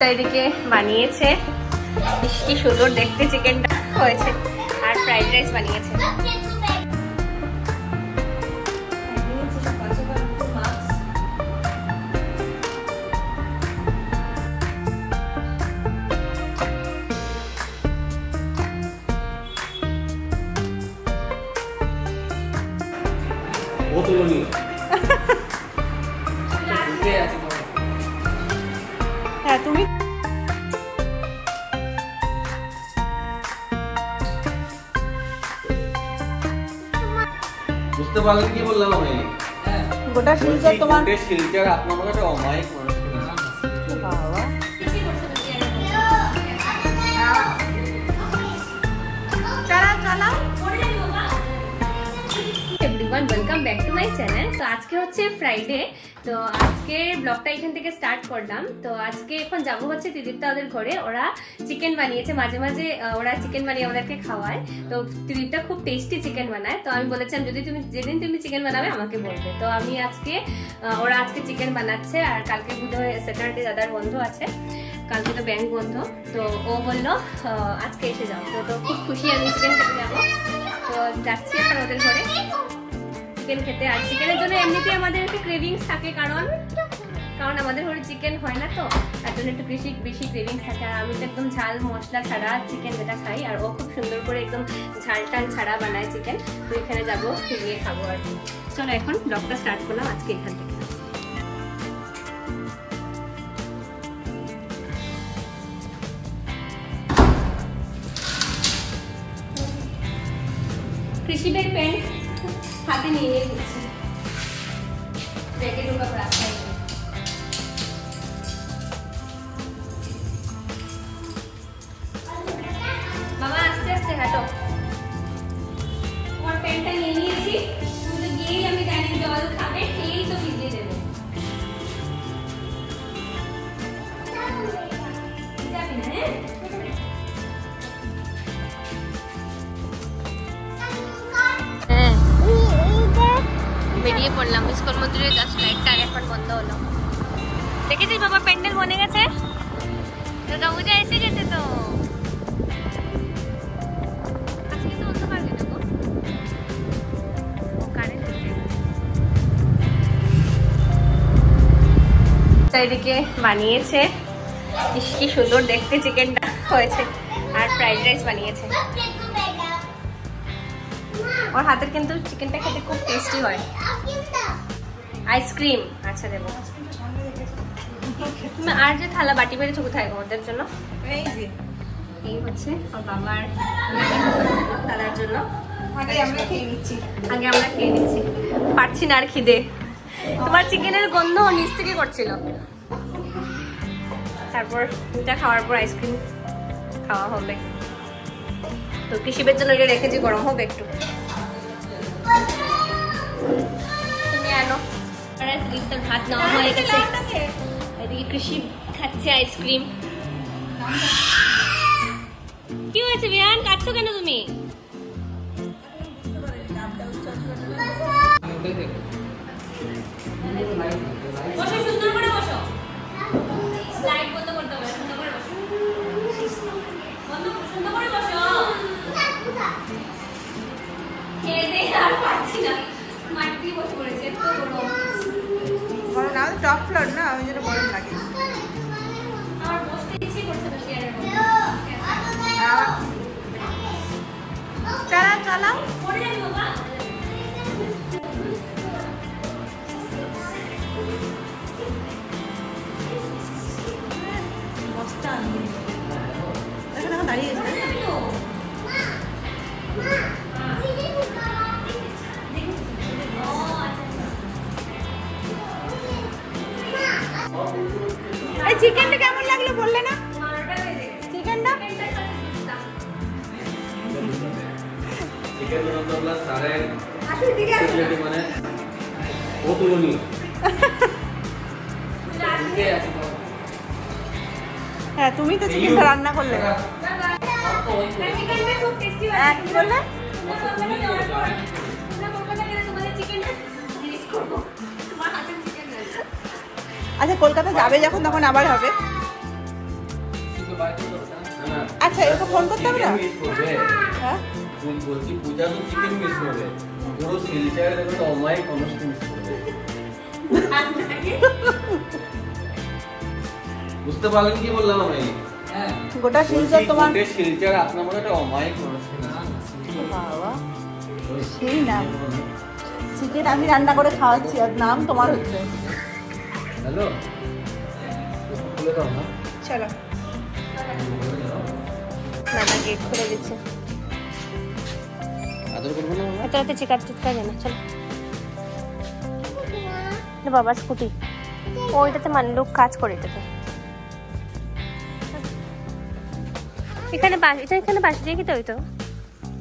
এদিকে বানিয়েছে, কি সুন্দর দেখতে চিকেনটা হয়েছে, আর ফ্রাইড রাইস বানিয়েছে। হ্যাঁ তুমি বুঝতে পারলেন কি বললাম আমি? গোটা শিলচর তোমার শিলচর আপনার মতো অমায়িক মানুষ। বাবা everyone, welcome back to my channel. তো আজকে হচ্ছে ফ্রাইডে, তো আজকে ব্লগটা এখান থেকে স্টার্ট করলাম। তো আজকে এখন যাবো হচ্ছে দিদিরটা ওদের ঘরে, ওরা চিকেন বানিয়েছে, মাঝে মাঝে ওরা চিকেন বানিয়ে আমাদেরকে খাওয়ায়। তো দিদিরটা খুব টেস্টি চিকেন বানায়, তো আমি বলেছিলাম যদি তুমি যেদিন তুমি চিকেন বানাবে আমাকে বলবে। তো আমি আজকে ওরা আজকে চিকেন বানাচ্ছে, আর কালকে বোধহয় স্যাটারডে দাদার বন্ধ আছে, কালকে তো ব্যাংক বন্ধ। তো ও বললো আজকে এসে যাও, তো খুব খুশি আমি চিকেন খেতে যাবো। তো যাচ্ছি এখন ওদের ঘরে চিকেন খেতে। আর চিকেনের জন্য এমনিতে আমাদের একটু ক্রেভিংস থাকে, কারণ আমাদের ঘরে চিকেন হয় না, তো তার জন্য একটু বেশি ক্রেভিংস থাকে। আর আমি তো একদম ঝাল মশলা ছাড়া চিকেন যেটা খাই, আর ও খুব সুন্দর করে একদম ঝাল টাল ছাড়া বানায় চিকেন। তো এখানে যাবো, গিয়ে খাবো। আর চলো এখন ব্লগটা স্টার্ট করলাম আজকে এখান থেকে। কৃষিবের প্যান্ট হাতে নিয়ে ঘুরছি, ব্যাগে ঢোকাবো রাস্তায়। বাবা আস্তে আস্তে হাঁটো। তোমার প্যান্টটা নিয়ে নিয়েছি, তুমি তো গিয়েই আমি জানি জল খাবে, খেয়েই তো ভিজিয়ে দেবে। যাবি না? হ্যাঁ বেরিয়ে পড়লাম ইস্কন মন্দিরে, জাস্ট লাইটটা এখন বন্ধ হলো। দেখেছিস বাবা প্যান্ডেল বনে গেছে, দুর্গা পূজা এসে গেছে। তো আজকে তো অন্ধকার হয়ে যাবো, কারেন্ট এদিকে বানিয়েছে, কি সুন্দর দেখতে চিকেনটা হয়েছে, আর ফ্রাইড রাইস বানিয়েছে। ওর হাতের কিন্তু চিকেনটা খেতে খুব টেস্টি হয়। আইসক্রিম আচ্ছা দেবো। তুমি আর যে থালা বাটি বেড়েছো কোথায় ওদের জন্য? এই হচ্ছে ওর বাবার দাদার জন্য। আগে আমরা খেয়ে নিচ্ছি, পারছি না আর খিদে। তোমার চিকেনের গন্ধ নিচ থেকে করছিল। তারপর এটা খাওয়ার পর আইসক্রিম খাওয়া হবে। তো কৃষিবের জন্য এটা রেখেছি, গরম হবে একটু। তুমি আনো। ভাত নেওয়া হয়ে গেছে, এদিকে কৃষি খাচ্ছে আইসক্রিম। কি হয়েছে বিয়ান, কাটছো কেন তুমি? বসো, সুন্দর করে বসো, লাইট বন্ধ করতে হবে, সুন্দর করে বসো, সুন্দর করে বসো। খেয়ে দে আর পাচ্ছি না, মাটিতেই বসে পড়েছে, এত গরম না, টপ ফ্লোর না, ওই জন্য গরম লাগে। আমার বসতে ইচ্ছে করছে না চেয়ারের মধ্যে। চালাও পড়ে যাবি বাবা। বস্তা এখন দাঁড়িয়ে আছে। এই চিকেনটা কেমন লাগলো বললে না? চিকেনটা চিকেন রসগোল্লা সারে আসলে দিকে মানে অতুলনীয়। হ্যাঁ তুমি তো চিকেনটা রান্না করলে। চিকেনটা খুব টেস্টি হয়। কি বললে? আচ্ছা কলকাতা যাবে যখন তখন আবার হবে। আচ্ছা এরকম ফোন করতে হবে না? হ্যাঁ বলছি পূজা তো চিকেন মিস করবে, পুরো শিলচার তো অমায়িক অনুষ্ঠান মিস করবে। বুঝতে পারলেন কি বললাম আমি? হ্যাঁ গোটা শিলচর তোমার শিলচার আপনার মনে একটা অমায়িক অনুষ্ঠান। বাবা সেই নাম চিকেন আমি রান্না করে খাওয়াচ্ছি আর নাম তোমার হচ্ছে। হ্যালো খুলে দাও না। চলো নানা গেট খুলে দিচ্ছে। আদর করবো না এত রাতে চিৎকার জানা। চলো বাবার স্কুটি ওইটাতে মানে লোক কাজ করে এটাতে। এখানে এখানে বাসে দিয়ে কিতে হইতো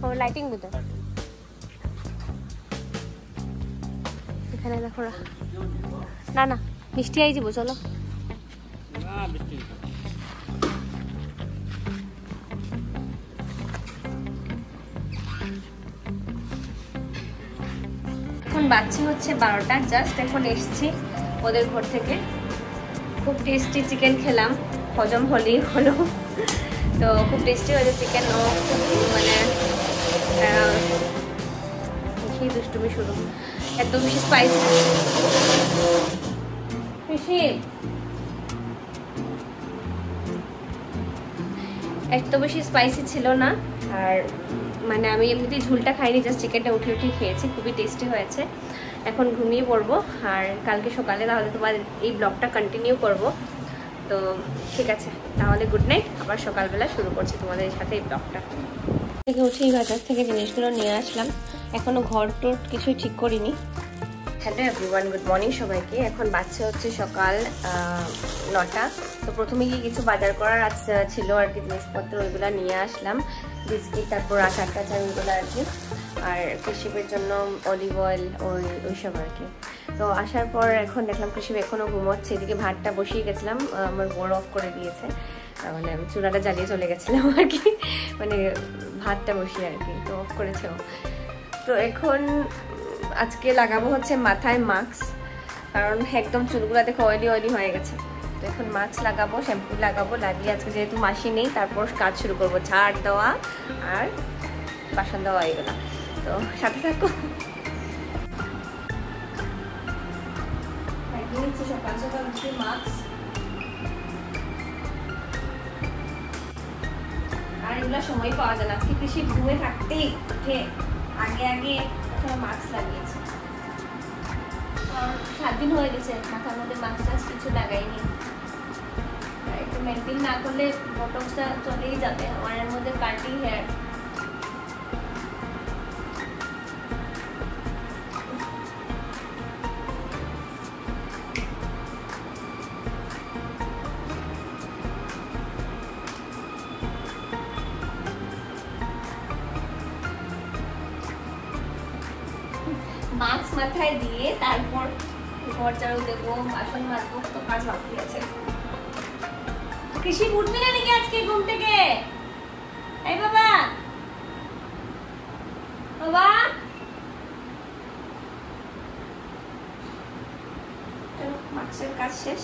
ও লাইটিং বুঝতে। এখানে দেখো না না মিষ্টি আই যাবো। চলো এখন বাচ্চা হচ্ছে 12টা, জাস্ট এখন এসছি ওদের ঘর থেকে। খুব টেস্টি চিকেন খেলাম, হজম হলেই হলো। তো খুব টেস্টি হয়েছে চিকেন। ও মানে সেই দুষ্টুমি শুরু, এত বেশি স্পাইসি এত বেশি স্পাইসি ছিল না। আর মানে আমি এমনিতেই ঝুলটা খাইনি, জাস্ট চিকেনটা উঠে উঠে খেয়েছি, খুবই টেস্টি হয়েছে। এখন ঘুমিয়ে পড়বো, আর কালকে সকালে তাহলে তোমার এই ব্লগটা কন্টিনিউ করব। তো ঠিক আছে তাহলে গুড নাইট, আবার সকালবেলা শুরু করছি তোমাদের সাথে এই ব্লগটা। থেকে উঠেই বাজার থেকে জিনিসগুলো নিয়ে আসলাম, এখনো ঘর টোর কিছুই ঠিক করিনি। হ্যালো এভরিওয়ান, গুড মর্নিং সবাইকে। এখন বাচ্চা হচ্ছে সকাল 9টা। তো প্রথমে গিয়ে কিছু বাজার করার ছিল আর কি, জিনিসপত্র ওইগুলো নিয়ে আসলাম, বিস্কিট, তারপর আচার টাচার ওইগুলো আর কি, আর কৃষিবের জন্য অলিভ অয়েল ওইসব আর কি। তো আসার পর এখন দেখলাম কৃষিব এখনও ঘুমোচ্ছে। এদিকে ভাতটা বসিয়ে গেছিলাম, আমার বড় অফ করে দিয়েছে, মানে আমি চুলাটা জ্বালিয়ে চলে গেছিলাম আর কি, মানে ভাতটা বসিয়ে আর কি, তো অফ করেছে। তো এখন আজকে লাগাবো হচ্ছে মাথায় মাস্ক, কারণ একদম চুলগুলো দেখো অয়েলি অয়েলি হয়ে গেছে। তো এখন মাস্ক লাগাবো, শ্যাম্পু লাগাবো, লাগিয়ে আজকে যেহেতু মাসি নেই তারপর কাজ শুরু করবো, ঝাড় দেওয়া আর বাসন দেওয়া এগুলো। তো সাথে থাকো। সকাল সকাল উঠে মাস্ক আর এগুলো সময় পাওয়া যায় না। আজকে কৃষি ঘুমে থাকতেই উঠে আগে আগে মাস্ক লাগিয়েছে, আর 7 দিন হয়ে গেছে মাথার মধ্যে মাস্ক টাস্ক কিছু লাগাইনি। একটু মেনটেন না করলে বটমসটা চলেই যাবে। আমার এর মধ্যে কাটিং হেয়ার, মাস্ক মাথায় দিয়ে তারপর ঘর ঝাড়ু দেবো, বাসন মাজবো, তো কাজ বাকি আছে। কৃষি উঠবে না নাকি আজকে ঘুম থেকে? এই বাবা বাবা, চলো মাস্কের কাজ শেষ।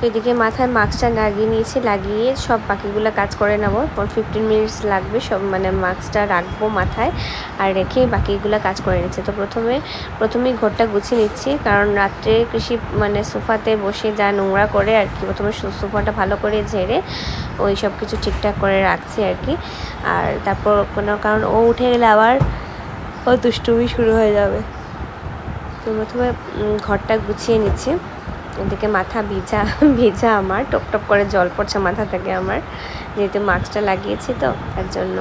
তো এদিকে মাথায় মাস্কটা লাগিয়ে নিয়েছি, লাগিয়ে সব বাকিগুলো কাজ করে নেবো। 15 মিনিটস লাগবে সব, মানে মাস্কটা রাখবো মাথায় আর রেখে বাকিগুলো কাজ করে নিচ্ছে। তো প্রথমেই ঘরটা গুছিয়ে নিচ্ছি, কারণ রাত্রে কৃষি মানে সোফাতে বসে যা নোংরা করে আর কি, প্রথমে সোফাটা ভালো করে ঝেড়ে ওই সব কিছু ঠিকঠাক করে রাখছি আর কি। আর তারপর কোনো কারণ ও উঠে গেলে আবার ও দুষ্টুমি শুরু হয়ে যাবে। তো প্রথমে ঘরটা গুছিয়ে নিচ্ছি। এদিকে মাথা ভিজা আমার, টপ টপ করে জল পড়ছে মাথা থেকে আমার, যেহেতু মাস্কটা লাগিয়েছি তো তার জন্য।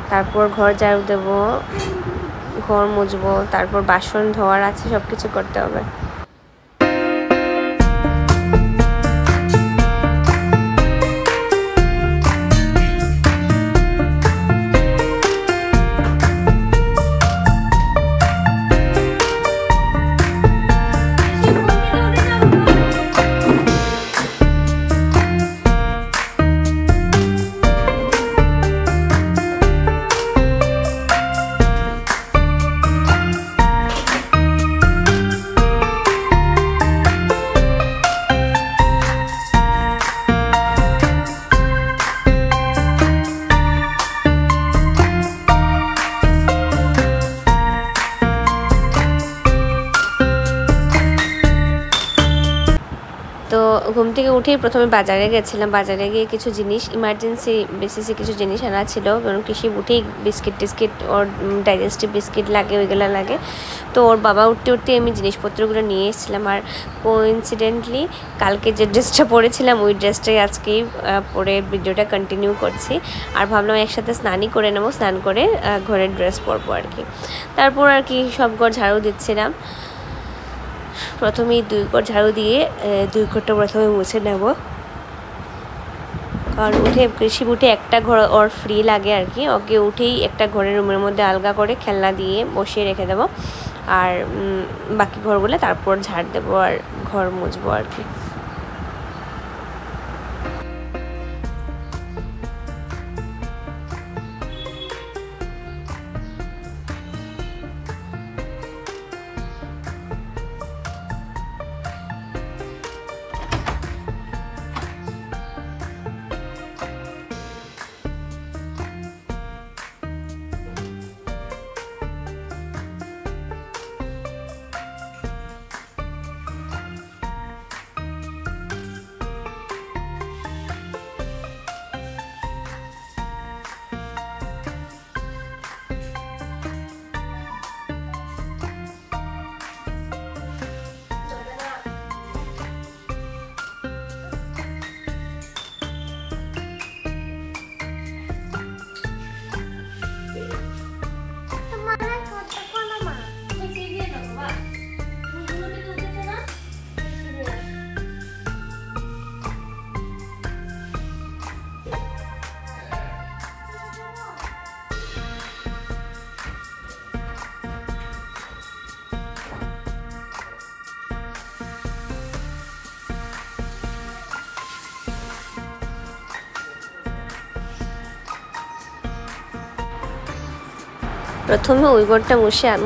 তারপর ঘর ঝাড়ু দেবো, ঘর মুছবো, তারপর বাসন ধোয়ার আছে, সব কিছু করতে হবে। তো ঘুম থেকে উঠেই প্রথমে বাজারে গেছিলাম, বাজারে গিয়ে কিছু জিনিস ইমার্জেন্সি বেসিসে কিছু জিনিস আনা ছিল, কারণ কৃষি উঠেই বিস্কিট টিস্কিট ওর ডাইজেস্টিভ বিস্কিট লাগে, ওইগুলো লাগে। তো ওর বাবা উঠতে উঠতে আমি জিনিসপত্রগুলো নিয়ে এসেছিলাম। আর কোইন্সিডেন্টলি কালকে যে ড্রেসটা পরেছিলাম ওই ড্রেসটাই আজকেই পরে ভিডিওটা কন্টিনিউ করছি। আর ভাবলাম একসাথে স্নানই করে নেবো, স্নান করে ঘরের ড্রেস পরবো আর কি। তারপর আর কি সব ঘর ঝাড়ু দিচ্ছিলাম। প্রথমেই 2 ঘর ঝাড়ু দিয়ে 2 ঘরটা প্রথমে মুছে নেব, কারণ কৃষি উঠে একটা ঘর ওর ফ্রি লাগে আর কি। ওকে উঠেই একটা ঘরের রুমের মধ্যে আলগা করে খেলনা দিয়ে বসিয়ে রেখে দেবো, আর বাকি ঘরগুলো তারপর ঝাড় দেবো আর ঘর মুছবো আর কি। প্রথমে ওই ঘরটা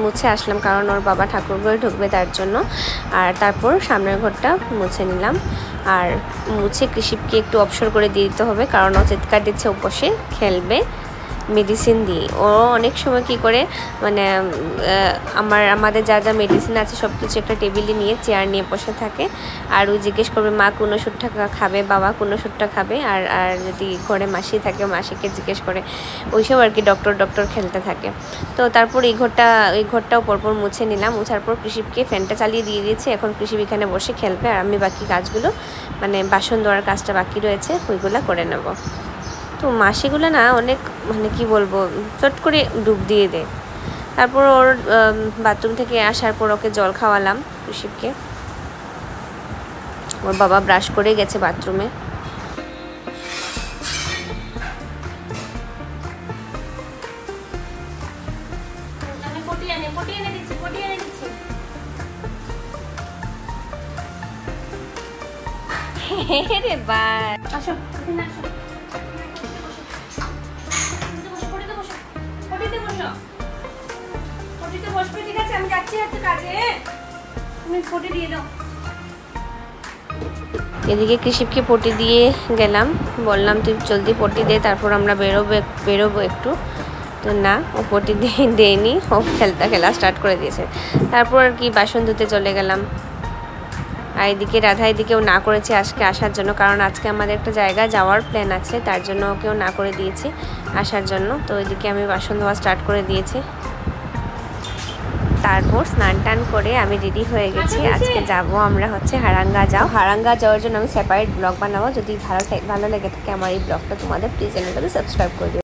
মুছে আসলাম, কারণ ওর বাবা ঠাকুর ঘরে ঢুকবে তার জন্য। আর তারপর সামনের ঘরটা মুছে নিলাম। আর মুছে কৃষিপকে একটু অবসর করে দিয়ে দিতে হবে, কারণ ও চিৎকার দিচ্ছে, ও বসে খেলবে মেডিসিন দিয়ে। ও অনেক সময় কি করে মানে আমাদের যা যা মেডিসিন আছে সব কিছু একটা টেবিলে নিয়ে চেয়ার নিয়ে বসে থাকে, আর ও জিজ্ঞেস করবে মা কোন ওষুধটা খাবে, বাবা কোন ওষুধটা খাবে। আর যদি ঘরে মাসি থাকে মাসিকে জিজ্ঞেস করে, ওইসব আর কি ডক্টর খেলতে থাকে। তো তারপর এই ঘরটাও পরপর মুছে নিলাম। মুছার পর কৃষিপকে ফ্যানটা চালিয়ে দিয়ে দিয়েছি। এখন কৃষিপ এখানে বসে খেলবে, আর আমি বাকি কাজগুলো মানে বাসন ধোয়ার কাজটা বাকি রয়েছে ওইগুলো করে নেব। তো মাসিগুলো না অনেক মানে কি বলবো, চট করে ডুব দিয়ে দেয়। তারপর ওর বাথরুম থেকে আসার পর ওকে জল খাওয়ালাম কৃষিপকে। ওর বাবা ব্রাশ করে গেছে বাথরুমে। রে বা আসো, এদিকে কৃষিপকে পটি দিয়ে গেলাম, বললাম তুই জলদি পটি দে, তারপর আমরা বেরোবো একটু। তো না, ও পটি দিয়ে দেয়নি, ও খেলা স্টার্ট করে দিয়েছে। তারপর আর কি বাসন ধুতে চলে গেলাম। আর এদিকে রাধা এদিকেও না করেছে আজকে আসার জন্য, কারণ আজকে আমাদের একটা জায়গায় যাওয়ার প্ল্যান আছে, তার জন্য ওকেও না করে দিয়েছি আসার জন্য। তো এদিকে আমি বাসন ধোয়া স্টার্ট করে দিয়েছি। তারপর স্নান টান করে আমি রেডি হয়ে গেছি। আজকে যাব আমরা হচ্ছে হারাঙ্গা যাওয়ার জন্য আমি সেপারেট ব্লগ বানাবো। যদি ভালো লেগে থাকে আমার এই ব্লগটা তোমাদের, প্লিজ চ্যানেলটাকে সাবস্ক্রাইব করে দিও।